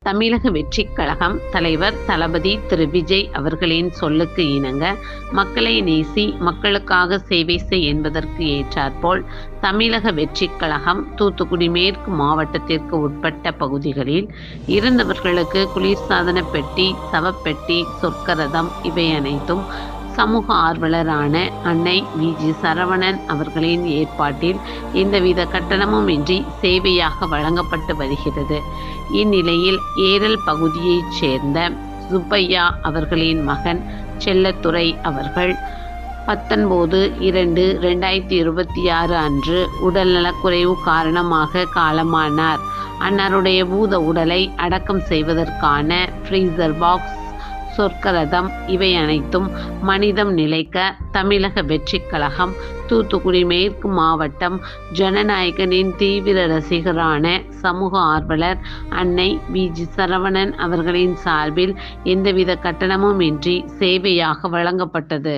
தமிழக வெற்றிக் கழகம் தலைவர் தளபதி திரு விஜய் அவர்களின் சொல்லுக்கு இணங்க மக்களை நேசி மக்களுக்காக சேவை செய் என்பதற்கு ஏற்றாற்போல் தமிழக வெற்றிக் கழகம் தூத்துக்குடி மேற்கு மாவட்டத்திற்கு உட்பட்ட பகுதிகளில் இருந்தவர்களுக்கு குளிர்சாதன பெட்டி, சவப்பெட்டி, சொர்க்கரதம் இவை அனைத்தும் சமூக ஆர்வலரான அன்னை வி.ஜி. சரவணன் அவர்களின் ஏற்பாட்டில் எந்தவித கட்டணமும் இன்றி சேவையாக வழங்கப்பட்டு வருகிறது. இந்நிலையில் ஏரல் பகுதியைச் சேர்ந்த சுப்பையா அவர்களின் மகன் செல்லத்துரை அவர்கள் 19/2/2026 அன்று உடல்நலக்குறைவு காரணமாக காலமானார். அன்னாருடைய பூத உடலை அடக்கம் செய்வதற்கான ஃப்ரீசர் பாக்ஸ், சொர்க்கரதம் இவை அனைத்தும் மனிதம் நிலைக்க தமிழக வெற்றிக் கழகம் தூத்துக்குடி மேற்கு மாவட்டம் ஜனநாயகனின் தீவிர ரசிகரான சமூக ஆர்வலர் அன்னை வி.ஜி. சரவணன் அவர்களின் சார்பில் எந்தவித கட்டணமும் இன்றி சேவையாக வழங்கப்பட்டது.